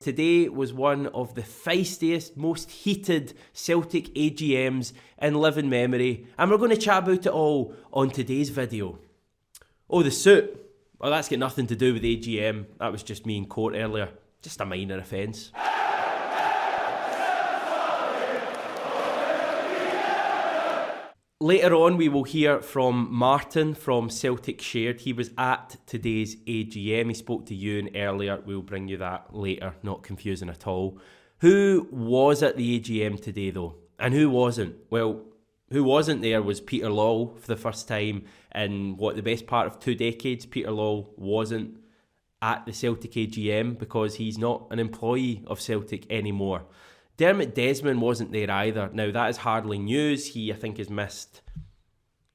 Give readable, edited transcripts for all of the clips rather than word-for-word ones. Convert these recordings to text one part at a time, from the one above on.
Today was one of the feistiest, most heated Celtic AGMs in living memory, and we're going to chat about it all on today's video. Oh, the suit. Well, that's got nothing to do with the AGM. That was just me in court earlier. Just a minor offence. Later on, we will hear from Martin from Celtic Shared. He was at today's AGM. He spoke to Euan earlier. We'll bring you that later. Not confusing at all. Who was at the AGM today, though? And who wasn't? Well, who wasn't there was Peter Lawwell for the first time in, the best part of 2 decades. Peter Lawwell wasn't at the Celtic AGM because he's not an employee of Celtic anymore. Dermot Desmond wasn't there either. Now, that is hardly news. He, I think, has missed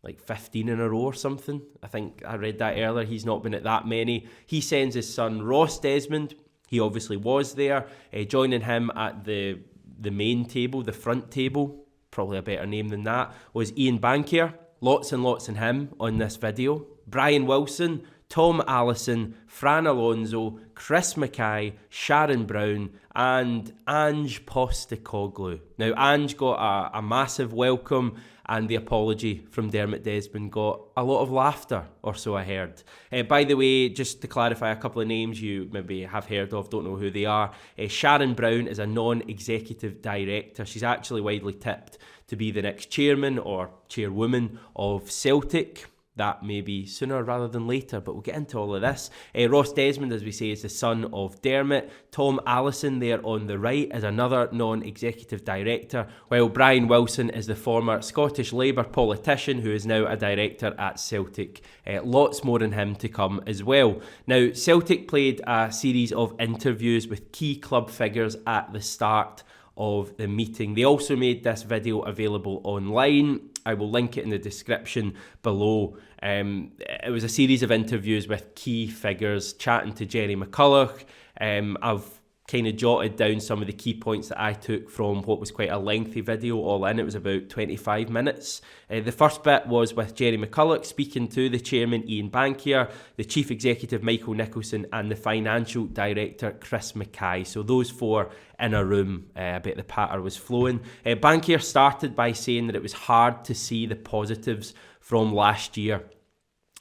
like 15 in a row or something. I think I read that earlier. He's not been at that many. He sends his son, Ross Desmond. He obviously was there. Joining him at the main table, the front table, probably a better name than that, was Ian Bankier. Lots and lots in him on this video. Brian Wilson, Tom Allison, Fran Alonso, Chris Mackay, Sharon Brown and Ange Postecoglou. Now, Ange got a massive welcome, and the apology from Dermot Desmond got a lot of laughter, or so I heard. By the way, just to clarify a couple of names you maybe have heard of, don't know who they are. Sharon Brown is a non-executive director. She's actually widely tipped to be the next chairman or chairwoman of Celtic. That may be sooner rather than later, but we'll get into all of this. Ross Desmond, as we say, is the son of Dermot. Tom Allison there on the right is another non-executive director, while Brian Wilson is the former Scottish Labour politician who is now a director at Celtic. Lots more in him to come as well. Now, Celtic played a series of interviews with key club figures at the start of the meeting. They also made this video available online. I will link it in the description below. It was a series of interviews with key figures, chatting to Jerry McCulloch. I've kind of jotted down some of the key points that I took from what was quite a lengthy video all in. It was about 25 minutes. The first bit was with Jerry McCulloch speaking to the chairman Ian Bankier, the chief executive Michael Nicholson and the financial director Chris Mackay. So those four in a room. I bet the patter was flowing. Bankier started by saying that it was hard to see the positives from last year.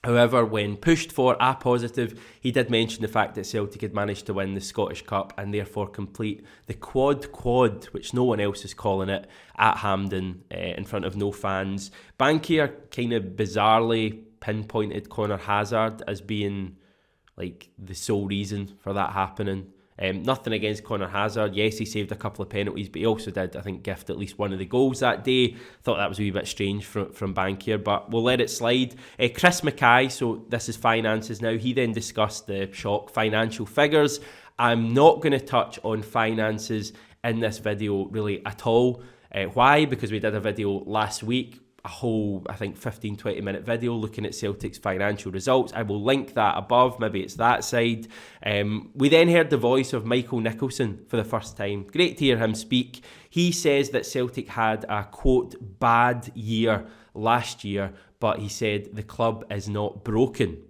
However, when pushed for a positive, he did mention the fact that Celtic had managed to win the Scottish Cup and therefore complete the quad, which no one else is calling it, at Hampden in front of no fans. Bankier kind of bizarrely pinpointed Conor Hazard as being like the sole reason for that happening. Nothing against Conor Hazard. Yes, he saved a couple of penalties, but he also did, I think, gift at least one of the goals that day. Thought that was a wee bit strange from Bankier, but we'll let it slide. Chris Mackay, so this is finances now. He then discussed the shock financial figures. I'm not going to touch on finances in this video really at all. Why? Because we did a video last week, a whole, I think, 15-20 minute video looking at Celtic's financial results. I will link that above, maybe it's that side. We then heard the voice of Michael Nicholson for the first time. Great to hear him speak. He says that Celtic had a, quote, bad year last year, but he said the club is not broken.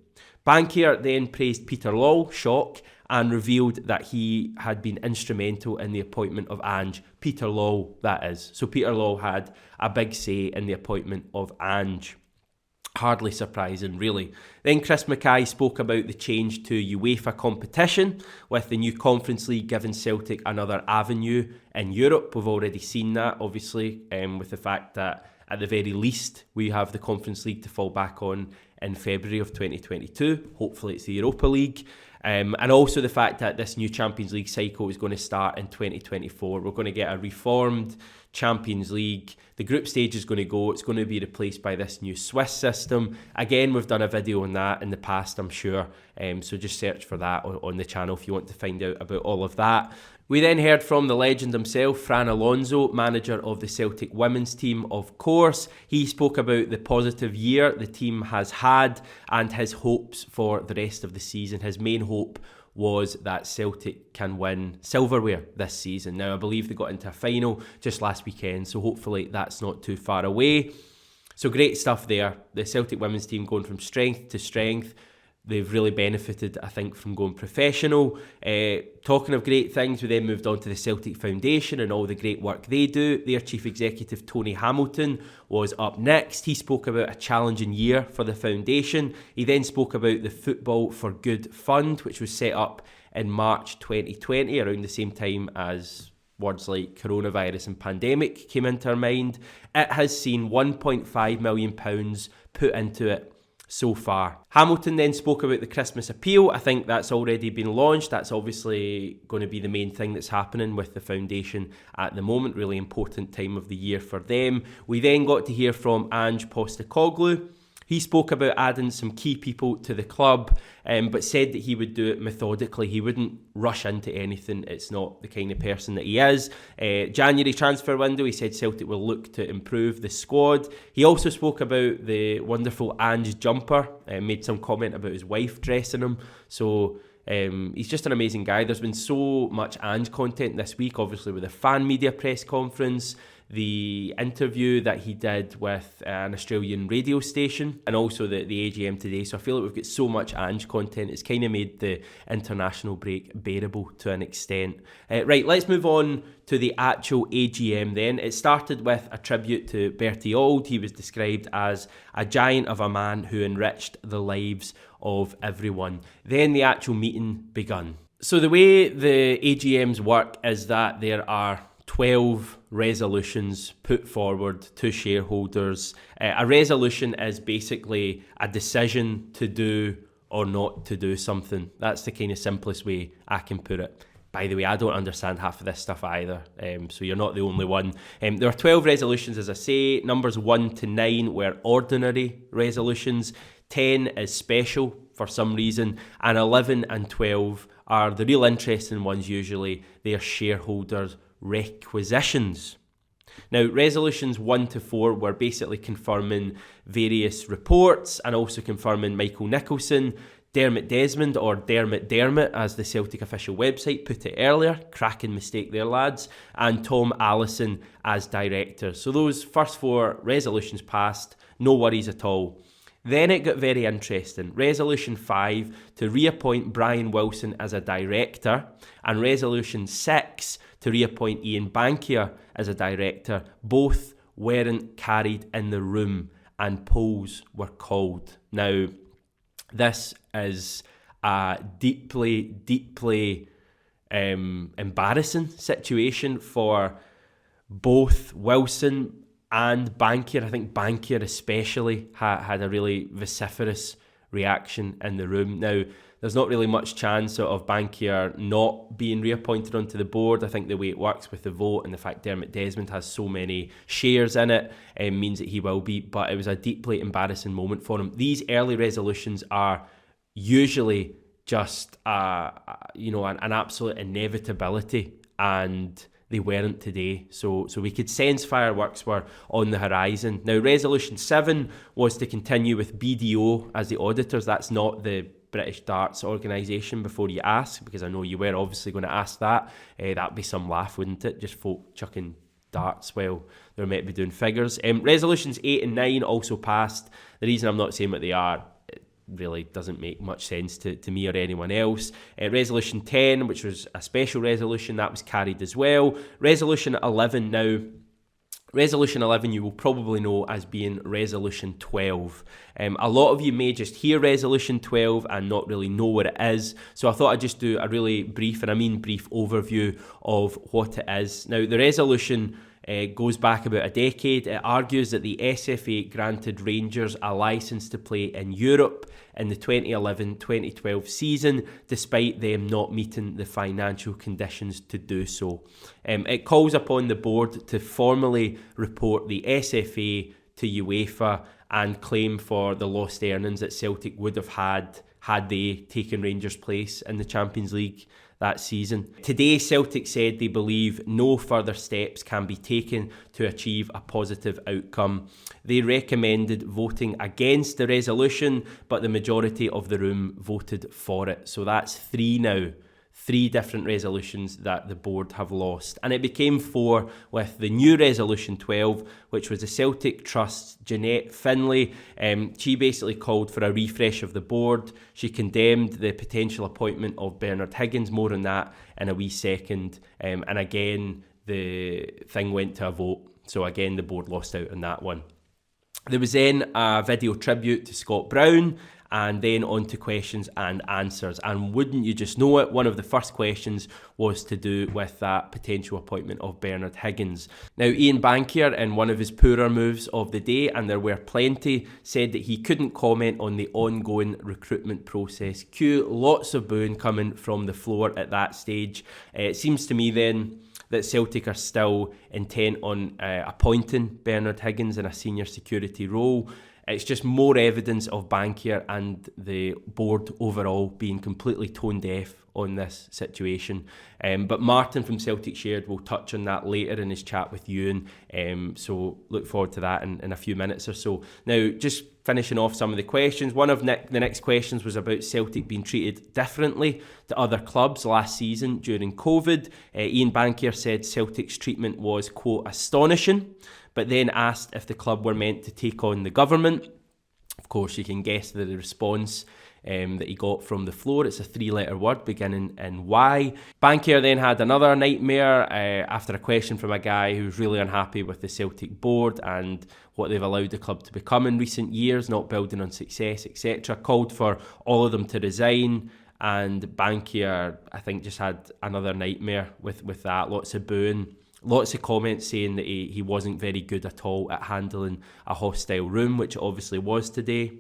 Bankier then praised Peter Lawwell, shock, and revealed that he had been instrumental in the appointment of Ange. Peter Lawwell, that is. So Peter Lawwell had a big say in the appointment of Ange. Hardly surprising, really. Then Chris Mackay spoke about the change to UEFA competition, with the new Conference League giving Celtic another avenue in Europe. We've already seen that, obviously, with the fact that at the very least we have the Conference League to fall back on in February of 2022. Hopefully it's the Europa League. And also the fact that this new Champions League cycle is going to start in 2024. We're going to get a reformed Champions League. The group stage is going to go. It's going to be replaced by this new Swiss system. Again, we've done a video on that in the past, I'm sure. So just search for that on the channel if you want to find out about all of that. We then heard from the legend himself, Fran Alonso, manager of the Celtic women's team, of course. He spoke about the positive year the team has had and his hopes for the rest of the season. His main hope was that Celtic can win silverware this season. Now, I believe they got into a final just last weekend, so hopefully that's not too far away. So great stuff there. The Celtic women's team going from strength to strength. they've really benefited, I think, from going professional. Talking of great things, we then moved on to the Celtic Foundation and all the great work they do. Their Chief Executive, Tony Hamilton, was up next. He spoke about a challenging year for the foundation. He then spoke about the Football for Good Fund, which was set up in March 2020, around the same time as words like coronavirus and pandemic came into our mind. It has seen £1.5 million put into it so far. Hamilton then spoke about the Christmas appeal. I think that's already been launched. That's obviously going to be the main thing that's happening with the foundation at the moment. Really important time of the year for them. We then got to hear from Ange Postecoglou. He spoke about adding some key people to the club, but said that he would do it methodically. He wouldn't rush into anything. It's not the kind of person that he is. January transfer window, he said Celtic will look to improve the squad. He also spoke about the wonderful Ange jumper, made some comment about his wife dressing him. So he's just an amazing guy. There's been so much Ange content this week, obviously with the fan media press conference, the interview that he did with an Australian radio station, and also the AGM today. So I feel like we've got so much Ange content, it's kind of made the international break bearable to an extent. Right, let's move on to the actual AGM then. It started with a tribute to Bertie Auld. He was described as a giant of a man who enriched the lives of everyone. Then the actual meeting begun. So the way the AGMs work is that there are 12 resolutions put forward to shareholders. A resolution is basically a decision to do or not to do something. That's the kind of simplest way I can put it. By the way, I don't understand half of this stuff either, so you're not the only one. There are 12 resolutions, as I say. Numbers 1 to 9 were ordinary resolutions. 10 is special for some reason. And 11 and 12 are the real interesting ones usually. They are shareholders' requisitions. Now, resolutions 1 to 4 were basically confirming various reports and also confirming Michael Nicholson, Dermot Desmond, or Dermot as the Celtic official website put it earlier, cracking mistake there lads, and Tom Allison as director. So those first 4 resolutions passed, no worries at all. Then it got very interesting. Resolution 5 to reappoint Brian Wilson as a director, and Resolution 6 to reappoint Ian Bankier as a director, both weren't carried in the room and polls were called. Now, this is a deeply embarrassing situation for both Wilson and Bankier. I think Bankier especially had a really vociferous reaction in the room. Now, there's not really much chance of Bankier not being reappointed onto the board. I think the way it works with the vote and the fact Dermot Desmond has so many shares in it means that he will be, but it was a deeply embarrassing moment for him. These early resolutions are usually just an absolute inevitability, and they weren't today. So we could sense fireworks were on the horizon. Now, Resolution 7 was to continue with BDO as the auditors. That's not the British Darts organisation, before you ask, because I know you were obviously going to ask that. That'd be some laugh, wouldn't it? Just folk chucking darts while they're meant to be doing figures. Resolutions 8 and 9 also passed. The reason I'm not saying what they are, it really doesn't make much sense to me or anyone else. Resolution 10, which was a special resolution, that was carried as well. Resolution 11 now. Resolution 11 you will probably know as being Resolution 12. A lot of you may just hear Resolution 12 and not really know what it is. So I thought I'd just do a really brief, and I mean brief, overview of what it is. Now, the resolution goes back about a decade. It argues that the SFA granted Rangers a licence to play in Europe in the 2011-2012 season, despite them not meeting the financial conditions to do so. It calls upon the board to formally report the SFA to UEFA and claim for the lost earnings that Celtic would have had they taken Rangers' place in the Champions League that season. Today, Celtic said they believe no further steps can be taken to achieve a positive outcome. They recommended voting against the resolution, but the majority of the room voted for it. So that's 3 now. 3 different resolutions that the board have lost. And it became 4 with the new resolution 12, which was the Celtic Trust's Jeanette Finlay. She basically called for a refresh of the board. She condemned the potential appointment of Bernard Higgins. More on that in a wee second. And again, the thing went to a vote. So again, the board lost out on that one. There was then a video tribute to Scott Brown, and then on to questions and answers. And wouldn't you just know it, one of the first questions was to do with that potential appointment of Bernard Higgins. Now, Ian Bankier, in one of his poorer moves of the day, and there were plenty, said that he couldn't comment on the ongoing recruitment process. Cue lots of booing coming from the floor at that stage. It seems to me then that Celtic are still intent on appointing Bernard Higgins in a senior security role. It's just more evidence of Bankier and the board overall being completely tone deaf on this situation. But Martin from Celtic Shared will touch on that later in his chat with Euan. So look forward to that in a few minutes or so. Now, just finishing off some of the questions. One of the next questions was about Celtic being treated differently to other clubs last season during COVID. Ian Bankier said Celtic's treatment was, quote, astonishing, but then asked if the club were meant to take on the government. Of course, you can guess the response that he got from the floor. It's a 3-letter word beginning in Y. Bankier then had another nightmare after a question from a guy who's really unhappy with the Celtic board and what they've allowed the club to become in recent years, not building on success, etc. Called for all of them to resign, and Bankier, I think, just had another nightmare with that. Lots of booing. Lots of comments saying that he wasn't very good at all at handling a hostile room, which it obviously was today.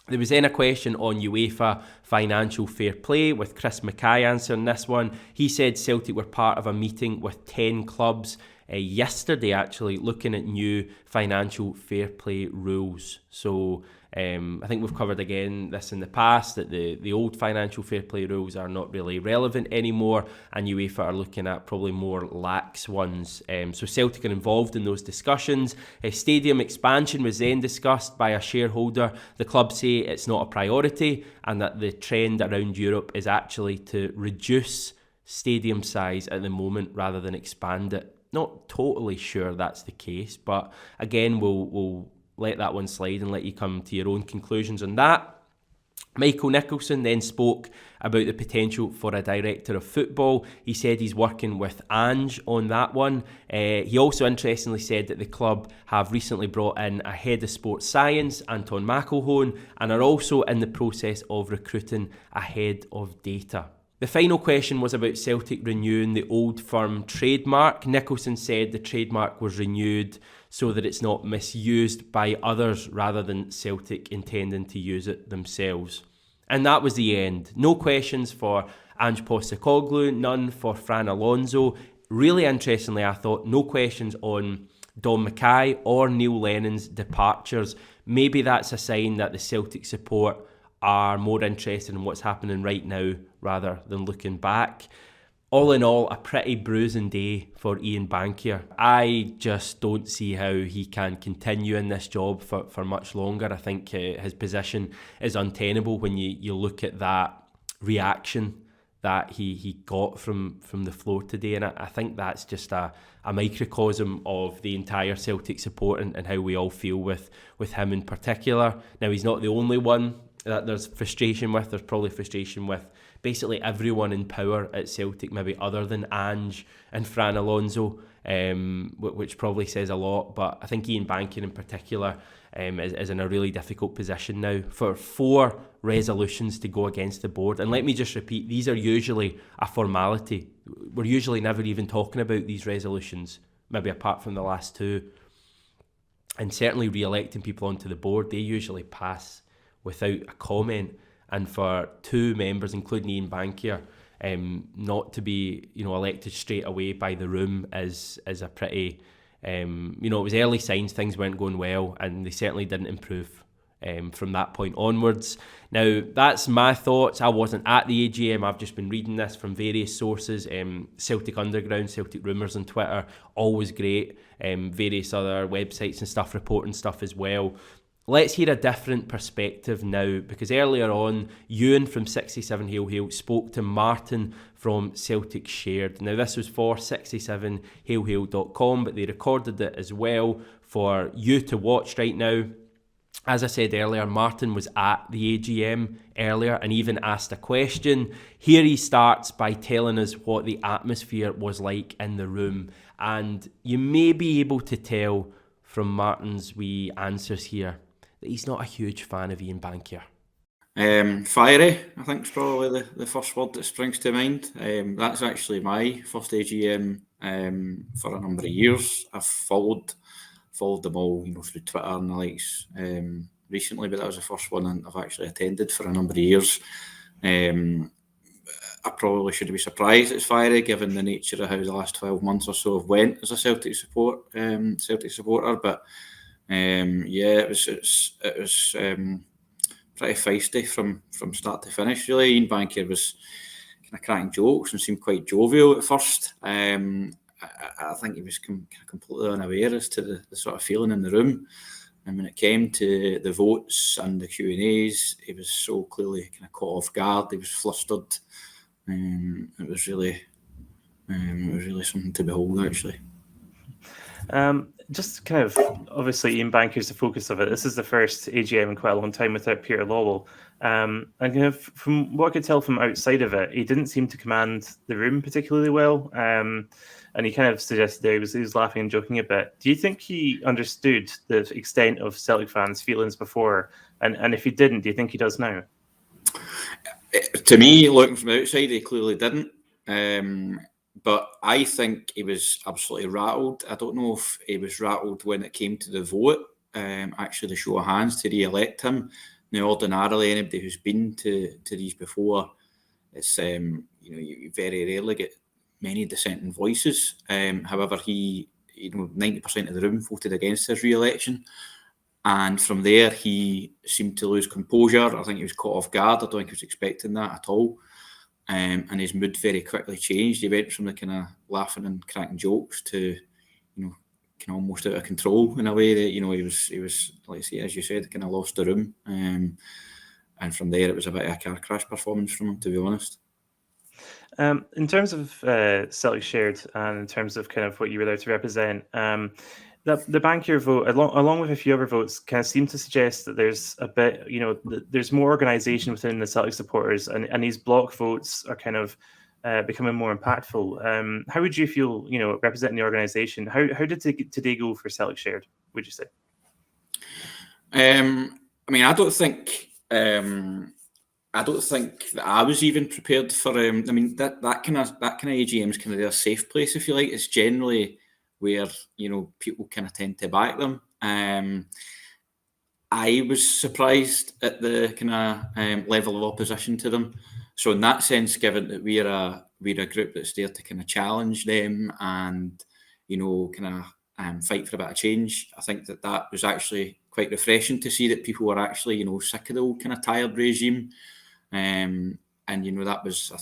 There was then a question on UEFA financial fair play, with Chris Mackay answering this one. He said Celtic were part of a meeting with 10 clubs yesterday, actually, looking at new financial fair play rules. So I think we've covered again this in the past, that the old financial fair play rules are not really relevant anymore, and UEFA are looking at probably more lax ones. So Celtic are involved in those discussions. Stadium expansion was then discussed by a shareholder. The club say it's not a priority, and that the trend around Europe is actually to reduce stadium size at the moment rather than expand it. Not totally sure that's the case, but again, we'll let that one slide and let you come to your own conclusions on that. Michael Nicholson then spoke about the potential for a director of football. He said he's working with Ange on that one. He also interestingly said that the club have recently brought in a head of sports science, Anton McElhone, and are also in the process of recruiting a head of data. The final question was about Celtic renewing the Old Firm trademark. Nicholson said the trademark was renewed so that it's not misused by others rather than Celtic intending to use it themselves. And that was the end. No questions for Ange Postecoglou, none for Fran Alonso. Really interestingly, I thought, no questions on Dom Mackay or Neil Lennon's departures. Maybe that's a sign that the Celtic support are more interested in what's happening right now rather than looking back. All in all, a pretty bruising day for Ian Bankier. I just don't see how he can continue in this job for much longer. I think his position is untenable when you look at that reaction that he got from the floor today, and I think that's just a microcosm of the entire Celtic support and how we all feel with him in particular. Now, he's not the only one that there's frustration with. There's probably frustration with basically everyone in power at Celtic, maybe other than Ange and Fran Alonso, which probably says a lot. But I think Ian Bankier in particular is in a really difficult position now for 4 resolutions to go against the board. And let me just repeat, these are usually a formality. We're usually never even talking about these resolutions, maybe apart from the last 2. And certainly re-electing people onto the board, they usually pass without a comment. And for 2 members, including Ian Bankier, not to be elected straight away by the room is a pretty it was early signs things weren't going well, and they certainly didn't improve from that point onwards. Now, that's my thoughts. I wasn't at the AGM. I've just been reading this from various sources. Celtic Underground, Celtic Rumours on Twitter, always great. Various other websites and stuff reporting stuff as well. Let's hear a different perspective now, because earlier on, Euan from 67 Hail Hail spoke to Martin from Celtic Shared. Now, this was for 67hailhail.com, but they recorded it as well for you to watch right now. As I said earlier, Martin was at the AGM earlier and even asked a question. Here he starts by telling us what the atmosphere was like in the room. And you may be able to tell from Martin's wee answers here that he's not a huge fan of Ian Bankier. Fiery, I think, is probably the first word that springs to mind. That's actually my first AGM for a number of years. I've followed them all, through Twitter and the likes recently, but that was the first one I've actually attended for a number of years. I probably shouldn't be surprised it's fiery, given the nature of how the last 12 months or so have went as a Celtic supporter. But it was pretty feisty from start to finish. Really, Ian Bankier was kind of cracking jokes and seemed quite jovial at first. I think he was completely unaware as to the sort of feeling in the room. And when it came to the votes and the Q&As, he was so clearly kind of caught off guard. He was flustered. It was really something to behold, actually. Just kind of, obviously, Ian Bankier is the focus of it. This is the first AGM in quite a long time without Peter Lawwell. And kind of, from what I could tell from outside of it, he didn't seem to command the room particularly well. And he kind of suggested there he was laughing and joking a bit. Do you think he understood the extent of Celtic fans' feelings before? And if he didn't, do you think he does now? To me, looking from outside, he clearly didn't. But I think he was absolutely rattled. I don't know if he was rattled when it came to the vote, actually the show of hands to re-elect him. Now, ordinarily, anybody who's been to these before, it's you very rarely get many dissenting voices. However, 90% of the room voted against his re-election. And from there, he seemed to lose composure. I think he was caught off guard. I don't think he was expecting that at all. And his mood very quickly changed. He went from the kind of laughing and cracking jokes to, kind of almost out of control in a way that, he was, like I say, as you said, kind of lost the room. And from there, it was a bit of a car crash performance from him, to be honest. In terms of Celtic Shared and in terms of kind of what you were there to represent, the Bankier vote, along with a few other votes, kind of seem to suggest that there's a bit, there's more organisation within the Celtic supporters, and these block votes are kind of becoming more impactful. How would you feel, representing the organisation? How did today go for Celtic Shared, would you say? I don't think that I was even prepared for. That kind of AGM is kind of their safe place, if you like. It's generally where people kind of tend to back them. I was surprised at the kind of level of opposition to them. So in that sense, given that we're a group that's there to kind of challenge them and fight for a bit of change, I think that was actually quite refreshing to see that people were actually sick of the old kind of tired regime. And that was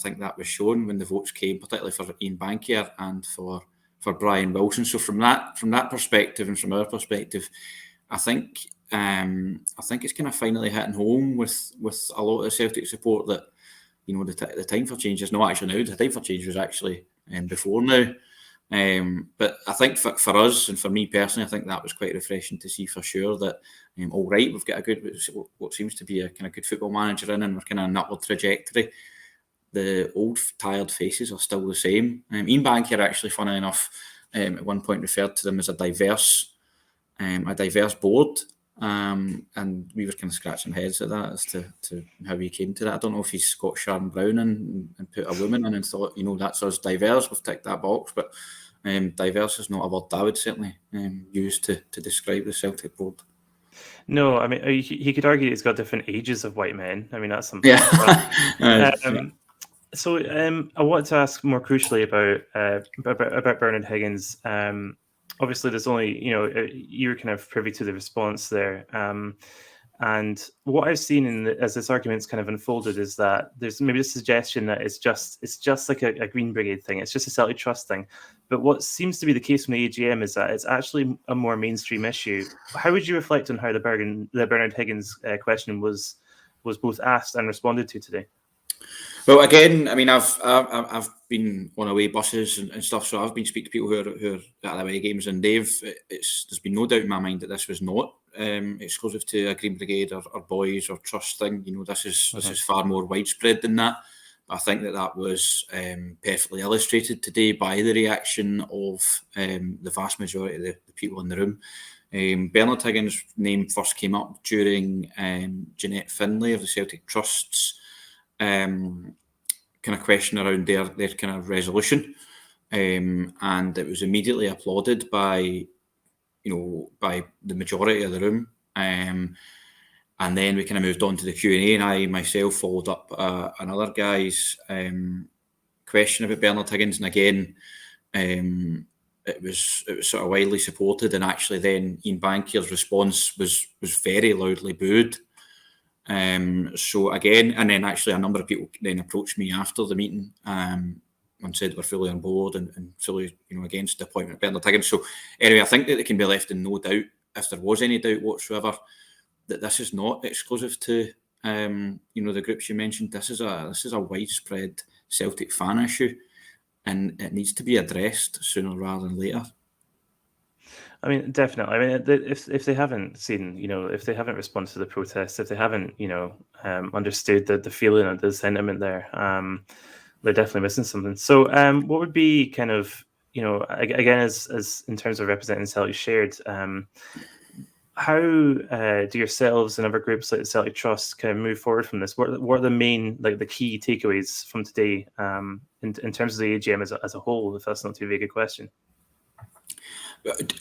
shown when the votes came, particularly for Ian Bankier and for Brian Wilson. So from that perspective and from our perspective, I think it's kind of finally hitting home with a lot of the Celtic support that the time for change is not actually now. The time for change was actually before now. But I think for us and for me personally, I think that was quite refreshing to see for sure that all right, we've got what seems to be a kind of good football manager in, and we're kind of an upward trajectory. The old tired faces are still the same. Ian Bankier actually, funny enough, at one point referred to them as a diverse board, and we were kind of scratching heads at that as to how he came to that. I don't know if he's got Sharon Brown in and put a woman in and thought, that's us diverse, we've ticked that box, but diverse is not a word I would certainly use to describe the Celtic board. No, I mean, he could argue he's got different ages of white men. I mean, that's something. Yeah. So I wanted to ask more crucially about Bernard Higgins. Obviously, there's only, you're kind of privy to the response there. And what I've seen as this argument's kind of unfolded is that there's maybe a suggestion that it's just like a Green Brigade thing. It's just a Celtic Trust thing. But what seems to be the case from the AGM is that it's actually a more mainstream issue. How would you reflect on how the Bernard Higgins question was both asked and responded to today? Well, again, I mean, I've been on away buses and stuff, so I've been speaking to people who are at away games, and there's been no doubt in my mind that this was not exclusive to a Green Brigade or Boys or Trust thing. You know, this is far more widespread than that. I think that was perfectly illustrated today by the reaction of the vast majority of the people in the room. Bernard Higgins' name first came up during Jeanette Finlay of the Celtic Trust's kind of question around their kind of resolution, and it was immediately applauded by the majority of the room, and then we kind of moved on to the Q&A, and I myself followed up another guy's question about Bernard Higgins, and again it was sort of widely supported, and actually then Ian Bankier's response was very loudly booed. So again, and then actually a number of people then approached me after the meeting and said we're fully on board and fully against the appointment of Bernard Higgins. So anyway, I think that it can be left in no doubt, if there was any doubt whatsoever, that this is not exclusive to the groups you mentioned. This is a widespread Celtic fan issue, and it needs to be addressed sooner rather than later. I mean, definitely. I mean, if they haven't seen, if they haven't responded to the protests, if they haven't, understood the feeling and the sentiment there, they're definitely missing something. So, what would be kind of, again, as in terms of representing Celtic Shared, how do yourselves and other groups like the Celtic Trust kind of move forward from this? What are the main, the key takeaways from today, in terms of the AGM as a whole? If that's not too vague a question.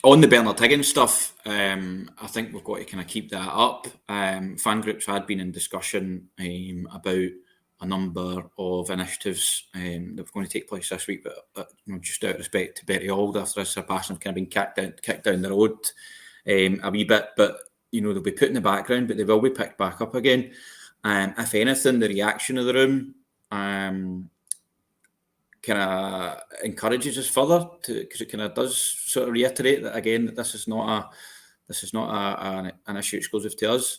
On the Bernard Higgins stuff, I think we've got to kind of keep that up. Fan groups had been in discussion about a number of initiatives that were going to take place this week, but just out of respect to Betty Auld, after his passing, have kind of been kicked down the road a wee bit. But they'll be put in the background, but they will be picked back up again. If anything, the reaction of the room kind of encourages us further because it kind of does sort of reiterate that again that this is not an issue exclusive to us.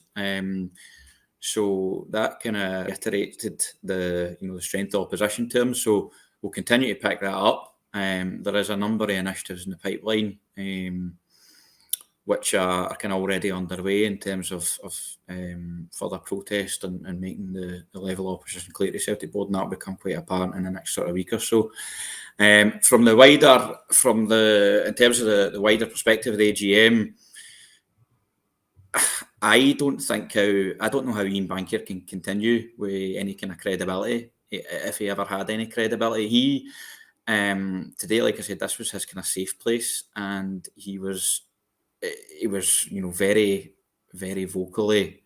So that kind of reiterated the strength of opposition to him. So we'll continue to pick that up. There is a number of initiatives in the pipeline which are kind of already underway in terms of further protest and making the level of opposition clear to Celtic Board, and that will become quite apparent in the next sort of week or so. In terms of the wider perspective of the AGM, I don't know how Ian Bankier can continue with any kind of credibility, if he ever had any credibility. He today, like I said, this was his kind of safe place, and he was very, very vocally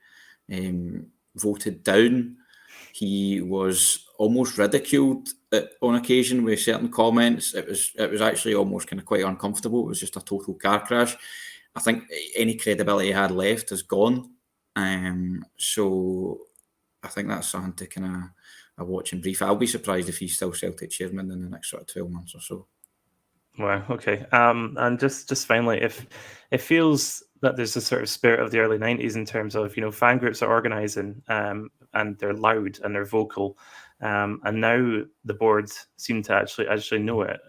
voted down. He was almost ridiculed on occasion with certain comments. It was actually almost kind of quite uncomfortable. It was just a total car crash. I think any credibility he had left is gone. So I think that's something to kind of watch and brief. I'll be surprised if he's still Celtic chairman in the next sort of 12 months or so. Wow. Okay. And just finally, if it feels that there's a sort of spirit of the early 90s in terms of fan groups are organising, and they're loud and they're vocal, and now the board seem to actually know it.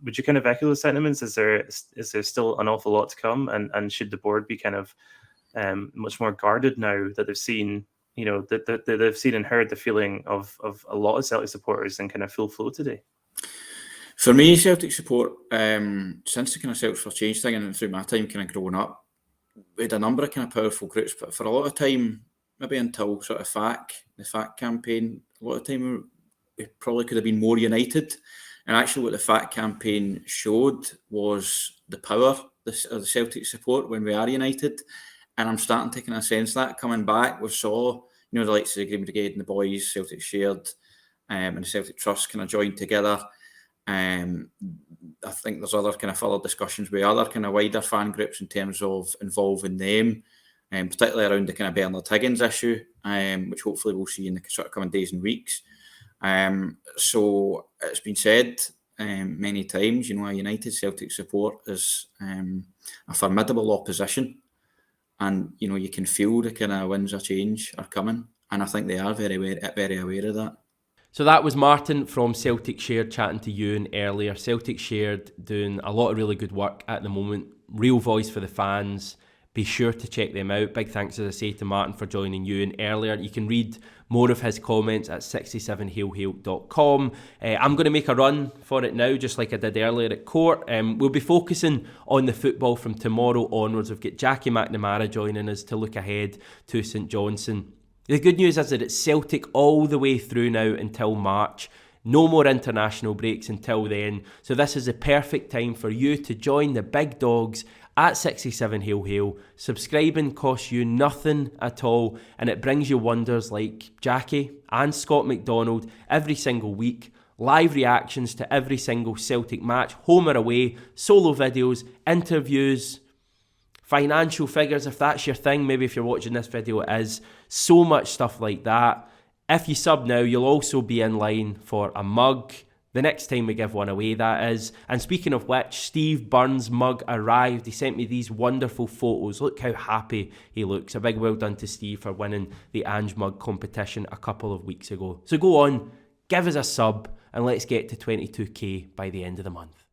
Would you kind of echo those sentiments? Is there still an awful lot to come, and should the board be kind of much more guarded now that they've seen that they've seen and heard the feeling of a lot of Celtic supporters in kind of full flow today? For me, Celtic support, since the kind of Celtic for Change thing and through my time kind of growing up, we had a number of kind of powerful groups, but for a lot of time, maybe until sort of the FAC campaign, a lot of time we probably could have been more united. And actually what the FAC campaign showed was the power of the Celtic support when we are united. And I'm starting to kind of sense that coming back. We saw, the likes of the Green Brigade and the Boys, Celtic Shared, and the Celtic Trust kind of joined together. I think there's other kind of further discussions with other kind of wider fan groups in terms of involving them particularly around the kind of Bernard Higgins issue, which hopefully we'll see in the sort of coming days and weeks. So it's been said many times, a United Celtic support is a formidable opposition, and you can feel the kind of winds of change are coming, and I think they are very aware of that. So that was Martin from Celtic Shared chatting to Euan earlier. Celtic Shared doing a lot of really good work at the moment. Real voice for the fans. Be sure to check them out. Big thanks, as I say, to Martin for joining Euan earlier. You can read more of his comments at 67hailhail.com. I'm going to make a run for it now, just like I did earlier at court. We'll be focusing on the football from tomorrow onwards. We've got Jackie McNamara joining us to look ahead to St Johnstone. The good news is that it's Celtic all the way through now until March. No more international breaks until then. So this is the perfect time for you to join the big dogs at 67 Hail Hail. Subscribing costs you nothing at all, and it brings you wonders like Jackie and Scott McDonald every single week. Live reactions to every single Celtic match, home or away, solo videos, interviews, financial figures if that's your thing. Maybe if you're watching this video it is. So much stuff like that. If you sub now, you'll also be in line for a mug. The next time we give one away, that is. And speaking of which, Steve Burns' mug arrived. He sent me these wonderful photos. Look how happy he looks. A big well done to Steve for winning the Ange mug competition a couple of weeks ago. So go on, give us a sub, and let's get to 22k by the end of the month.